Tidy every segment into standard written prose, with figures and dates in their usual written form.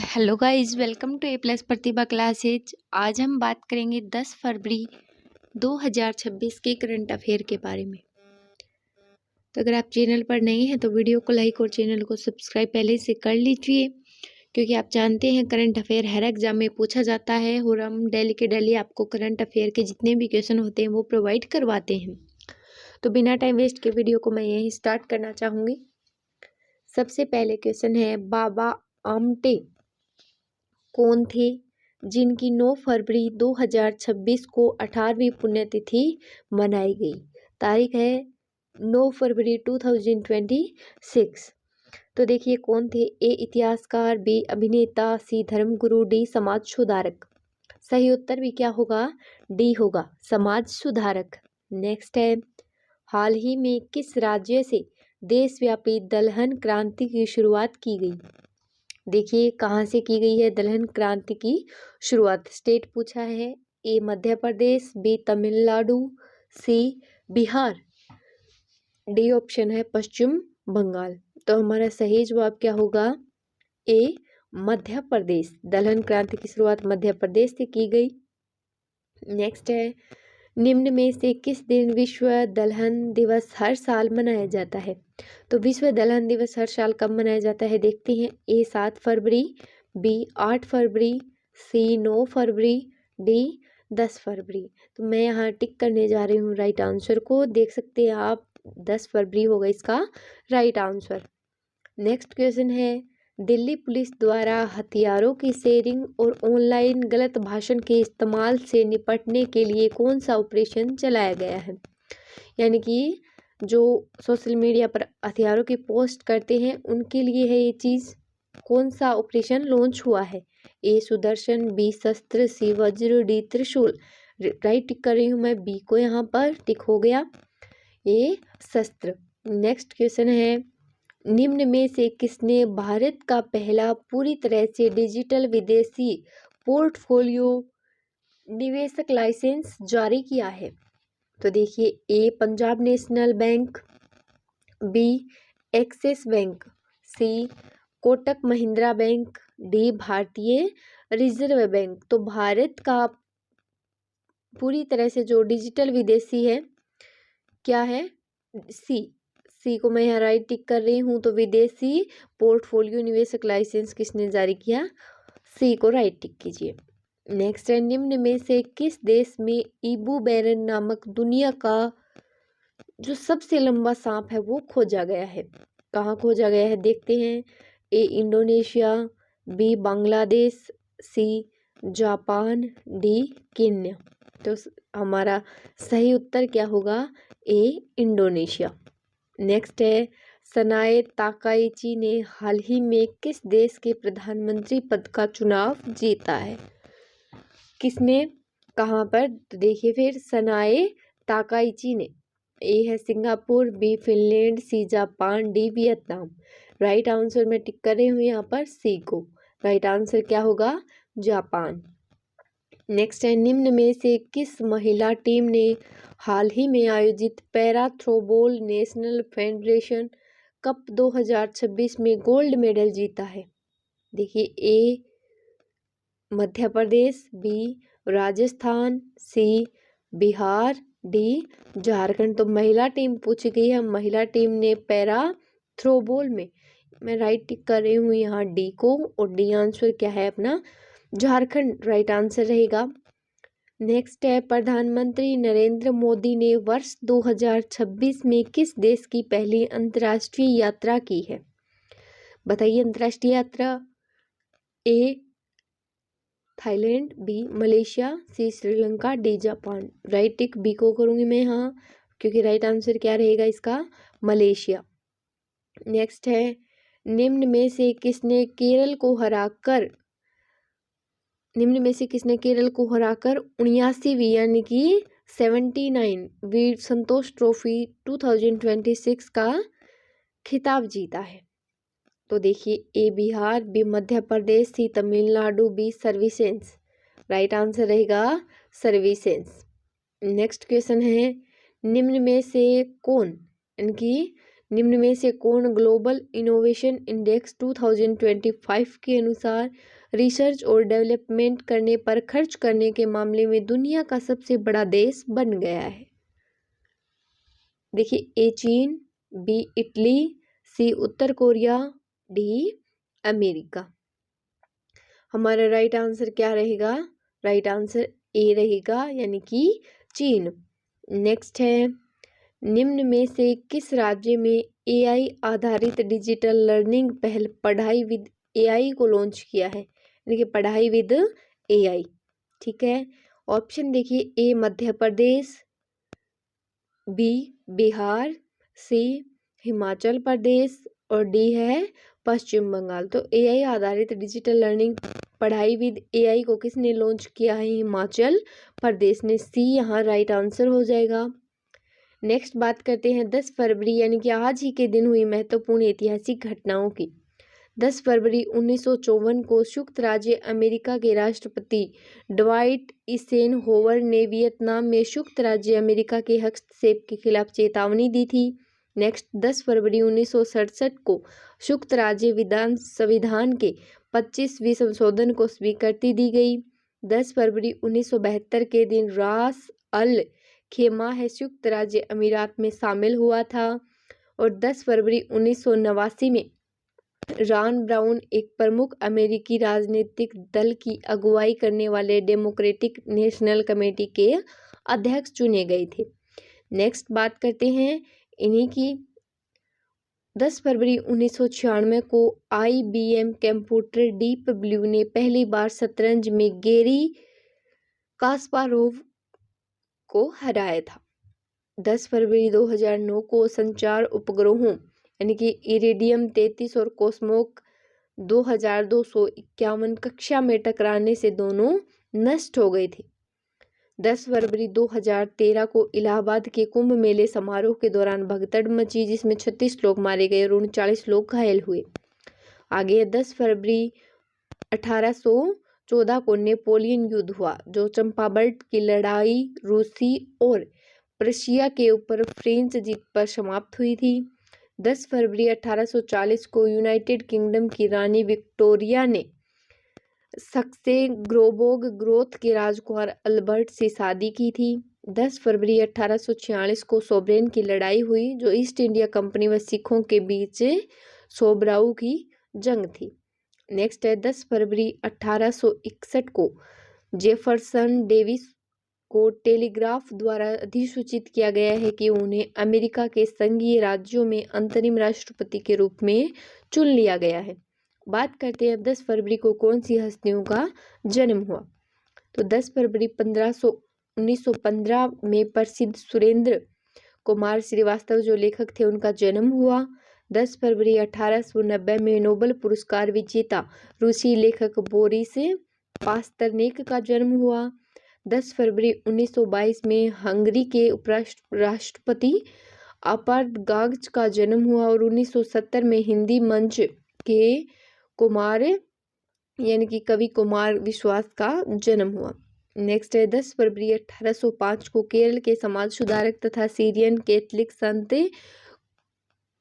Hello guys, welcome to A plus Pratibha classes. आज हम बात करेंगे 10 फरवरी 2026 के करंट अफेयर के बारे में। तो अगर आप चैनल पर नए हैं तो वीडियो को लाइक और चैनल को सब्सक्राइब पहले से कर लीजिए, क्योंकि आप जानते हैं करंट अफेयर हर एग्जाम में पूछा जाता है और हम डेली के डेली आपको करंट अफेयर के जितने भी क्वेश्चन होते हैं वो प्रोवाइड करवाते हैं। तो बिना टाइम वेस्ट के वीडियो को मैं यहीं स्टार्ट करना चाहूँगी। सबसे पहले क्वेश्चन है, बाबा आमटे कौन थे जिनकी 9 फरवरी 2026 को 18वीं पुण्यतिथि मनाई गई। तारीख है 9 फरवरी 2026। तो देखिए कौन थे। ए इतिहासकार, बी अभिनेता, सी धर्मगुरु, डी समाज सुधारक। सही उत्तर भी क्या होगा? डी होगा, समाज सुधारक। नेक्स्ट है, हाल ही में किस राज्य से देशव्यापी दलहन क्रांति की शुरुआत की गई। देखिए कहाँ से की गई है दलहन क्रांति की शुरुआत। स्टेट पूछा है। ए मध्य प्रदेश, बी तमिलनाडु, सी बिहार, डी ऑप्शन है पश्चिम बंगाल। तो हमारा सही जवाब क्या होगा? ए मध्य प्रदेश। दलहन क्रांति की शुरुआत मध्य प्रदेश से की गई। नेक्स्ट है, निम्न में से किस दिन विश्व दलहन दिवस हर साल मनाया जाता है। तो विश्व दलहन दिवस हर साल कब मनाया जाता है देखते हैं। ए 7 फरवरी, बी 8 फरवरी, सी 9 फरवरी, डी 10 फरवरी। तो मैं यहाँ टिक करने जा रही हूँ राइट आंसर को। देख सकते हैं आप 10 फरवरी होगा इसका राइट आंसर। नेक्स्ट क्वेश्चन है, दिल्ली पुलिस द्वारा हथियारों की शेयरिंग और ऑनलाइन गलत भाषण के इस्तेमाल से निपटने के लिए कौन सा ऑपरेशन चलाया गया है। यानी कि जो सोशल मीडिया पर हथियारों की पोस्ट करते हैं उनके लिए है ये चीज़। कौन सा ऑपरेशन लॉन्च हुआ है। ए सुदर्शन, बी शस्त्र, सी वज्र, डी त्रिशूल। राइट टिक कर रही हूँ मैं, बी को यहाँ पर टिक हो गया, ए शस्त्र। नेक्स्ट क्वेश्चन है, निम्न में से किसने भारत का पहला पूरी तरह से डिजिटल विदेशी पोर्टफोलियो निवेशक लाइसेंस जारी किया है। तो देखिए, A Punjab national bank, B axis bank, C Kotak Mahindra bank, D Bharatiya reserve bank. तो भारत का पूरी तरह से जो डिजिटल विदेशी है क्या है? सी को मैं यहाँ राइट टिक कर रही हूँ। तो विदेशी पोर्टफोलियो निवेशक लाइसेंस किसने जारी किया? सी को राइट टिक कीजिए। नेक्स्ट है, निम्न में से किस देश में इबुबेरन नामक दुनिया का जो सबसे लंबा सांप है वो खोजा गया है। कहाँ खोजा गया है देखते हैं। A Indonesia, B Bangladesh, C Japan, D Kenya. तो हमारा सही उत्तर क्या होगा? ए इंडोनेशिया। नेक्स्ट है, सनाए ताकाइची ने हाल ही में किस देश के प्रधानमंत्री पद का चुनाव जीता है। किसने, कहाँ पर? तो देखिए फिर, सनाए ताकाइची ने। ए है Singapore, B Finland, C Japan, D Vietnam. Right answer मैं टिक कर रही हूँ यहाँ पर सी को। राइट आंसर क्या होगा? जापान। नेक्स्ट है, निम्न में से किस महिला टीम ने हाल ही में आयोजित para throwball national federation cup 2026 में गोल्ड मेडल जीता है। देखिए, ए मध्य प्रदेश, बी राजस्थान, सी बिहार, डी झारखंड। तो महिला टीम पूछी गई है। महिला टीम ने पैरा थ्रोबॉल में, मैं राइट टिक कर रही हूँ यहाँ डी को, और डी आंसर क्या है अपना? झारखंड राइट आंसर रहेगा। नेक्स्ट है, प्रधानमंत्री नरेंद्र मोदी ने वर्ष 2026 में किस देश की पहली अंतर्राष्ट्रीय यात्रा की है। बताइए अंतर्राष्ट्रीय यात्रा। A Thailand, B Malaysia, C Sri Lanka, D Japan. Right tick B को करूँगी मैं यहाँ, क्योंकि राइट आंसर क्या रहेगा इसका? मलेशिया। नेक्स्ट है, निम्न में से किसने केरल को हराकर 79वीं यानी कि 79 वीर संतोष ट्रॉफी 2026 का खिताब जीता है। तो देखिए, A Bihar, B Madhya Pradesh, C Tamil Nadu, B services. Right answer रहेगा सर्विसेज। नेक्स्ट क्वेश्चन है, निम्न में से कौन, यानी कि निम्न में से कौन ग्लोबल इनोवेशन इंडेक्स 2025 के अनुसार रिसर्च और डेवलपमेंट करने पर खर्च करने के मामले में दुनिया का सबसे बड़ा देश बन गया है? देखिए, ए चीन, बी इटली, सी उत्तर कोरिया, डी अमेरिका। हमारा राइट आंसर क्या रहेगा? राइट आंसर ए रहेगा, यानी कि चीन। नेक्स्ट है, निम्न में से किस राज्य में एआई आधारित डिजिटल लर्निंग पहल पढ़ाई विद एआई को लॉन्च किया है? यानी कि पढ़ाई विद एआई। ठीक है, ऑप्शन देखिए, ए मध्य प्रदेश, बी बिहार, सी हिमाचल प्रदेश और डी है पश्चिम बंगाल। तो एआई आधारित डिजिटल लर्निंग पढ़ाई विद एआई को किसने लॉन्च किया है? हिमाचल प्रदेश ने। सी यहाँ राइट आंसर हो जाएगा। नेक्स्ट बात करते हैं 10 फरवरी यानी कि आज ही के दिन हुई महत्वपूर्ण ऐतिहासिक घटनाओं की। 10 फरवरी 1954 को संयुक्त राज्य अमेरिका के राष्ट्रपति डवाइट ईसेनहोवर ने वियतनाम में संयुक्त राज्य अमेरिका के हस्तक्षेप के खिलाफ चेतावनी दी थी। नेक्स्ट, 10 फरवरी 1967 को संयुक्त राज्य संविधान के 25वीं संशोधन को स्वीकृति दी गई। 10 फरवरी 1972 के दिन रास अल खेमा है संयुक्त राज्य अमीरात में शामिल हुआ था। और 10 फरवरी 1989 में रॉन ब्राउन एक प्रमुख अमेरिकी राजनीतिक दल की अगुवाई करने वाले डेमोक्रेटिक नेशनल कमेटी के अध्यक्ष चुने गए थे। नेक्स्ट बात करते हैं इन्हीं की। 10 फरवरी 1996 को IBM कंप्यूटर डीप ब्लू ने पहली बार शतरंज में गैरी कास्पारोव को हराया था। 10 फरवरी 2009 को संचार उपग्रहों यानी कि इरिडियम 33 और कोस्मोक 2251 कक्षा में टकराने से दोनों नष्ट हो गए थे। 10 फरवरी 2013 को इलाहाबाद के कुंभ मेले समारोह के दौरान भगदड़ मची, जिसमें 36 लोग मारे गए और 39 लोग घायल हुए। आगे 10 फरवरी 1814 को नेपोलियन युद्ध हुआ, जो चंपाबट की लड़ाई रूसी और प्रशिया के ऊपर फ्रेंच जीत पर समाप्त हुई थी। 10 फरवरी 1840 को यूनाइटेड किंगडम की रानी विक्टोरिया ने सक्सेग्रोबोग ग्रोथ के राजकुमार अल्बर्ट से शादी की थी। 10 फरवरी 1846 को सोबरेन की लड़ाई हुई, जो ईस्ट इंडिया कंपनी व सिखों के बीच सोबराऊ की जंग थी। नेक्स्ट है 10 फरवरी 1861 को जेफरसन डेविस को टेलीग्राफ द्वारा अधिसूचित किया गया है कि उन्हें अमेरिका के संघीय राज्यों में अंतरिम राष्ट्रपति के रूप में चुन लिया गया है। बात करते हैं 10 फरवरी को कौन सी हस्तियों का जन्म हुआ। तो 10 फरवरी 1915 में प्रसिद्ध सुरेंद्र कुमार श्रीवास्तव जो लेखक थे, उनका जन्म हुआ। 10 फरवरी 1890 में नोबेल पुरस्कार विजेता रूसी लेखक बोरिस पास्तरनेक का जन्म हुआ। 10 फरवरी 1922 में हंगरी के उपराष्ट्रपति अपार्डगाज का जन्म हुआ और 1970 में हिंदी मंच के कुमार यानी कि कवि कुमार विश्वास का जन्म हुआ। नेक्स्ट है 10 फरवरी 1805 को केरल के समाज सुधारक तथा सीरियन कैथलिक संत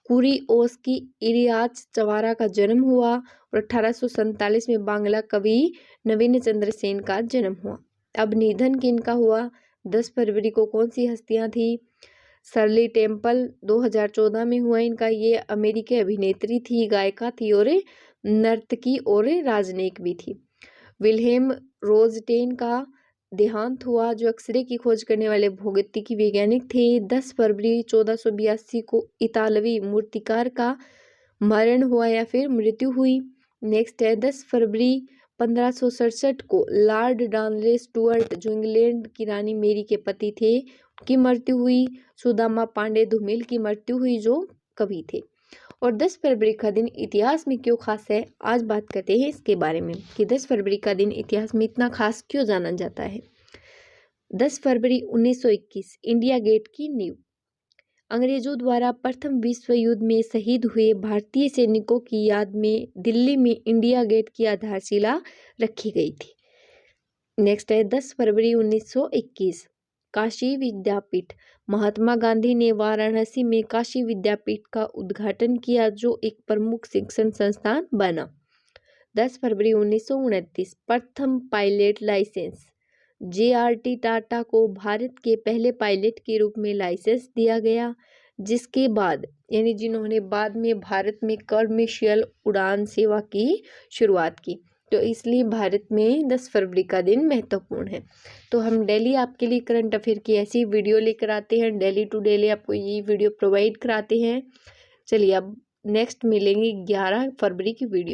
कुरिओस की इरियाज चवारा का जन्म हुआ और 1847 में बांग्ला कवि नवीन चंद्र सेन का जन्म हुआ। अब निधन किनका हुआ? 10 फरवरी को कौन सी हस्तियां थी? शर्ली टेम्पल 2014 में हुआ इनका। ये अमेरिकी अभिनेत्री थी, गायिका थी और नर्तकी और राजनयिक भी थी। विल्हेम रोजटेन का देहांत हुआ, जो एक्सरे की खोज करने वाले भौतिकी वैज्ञानिक थे। 10 फरवरी 1482 को इतालवी मूर्तिकार का मरण हुआ या फिर मृत्यु हुई। नेक्स्ट है 10 फरवरी 1567 को लॉर्ड डानले स्टुअर्ट जो इंग्लैंड की रानी मेरी के पति थे, की मृत्यु हुई। सुदामा पांडे धुमिल की मृत्यु हुई, जो कवि थे। और 10 फरवरी का दिन इतिहास में क्यों खास है, आज बात करते हैं इसके बारे में कि 10 फरवरी का दिन इतिहास में इतना खास क्यों जाना जाता है। 10 फरवरी 1921 इंडिया गेट की नींव। अंग्रेजों द्वारा प्रथम विश्व युद्ध में शहीद हुए भारतीय सैनिकों की याद में दिल्ली में इंडिया गेट की आधारशिला रखी गई थी। नेक्स्ट है 10 फरवरी 1921 काशी विद्यापीठ महात्मा गांधी ने वाराणसी में काशी विद्यापीठ का उद्घाटन किया, जो एक प्रमुख शिक्षण संस्थान बना। 10 फरवरी 1929 प्रथम पायलट लाइसेंस। JRT टाटा को भारत के पहले पायलट के रूप में लाइसेंस दिया गया, जिसके बाद यानी जिन्होंने बाद में भारत में कमर्शियल उड़ान सेवा की शुरुआत की। तो इसलिए भारत में 10 फरवरी का दिन महत्वपूर्ण है। तो हम डेली आपके लिए करंट अफेयर की ऐसी वीडियो लेकर आते हैं, डेली टू डेली आपको ये वीडियो प्रोवाइड कराते हैं। चलिए अब नेक्स्ट मिलेंगे 11 फरवरी की वीडियो।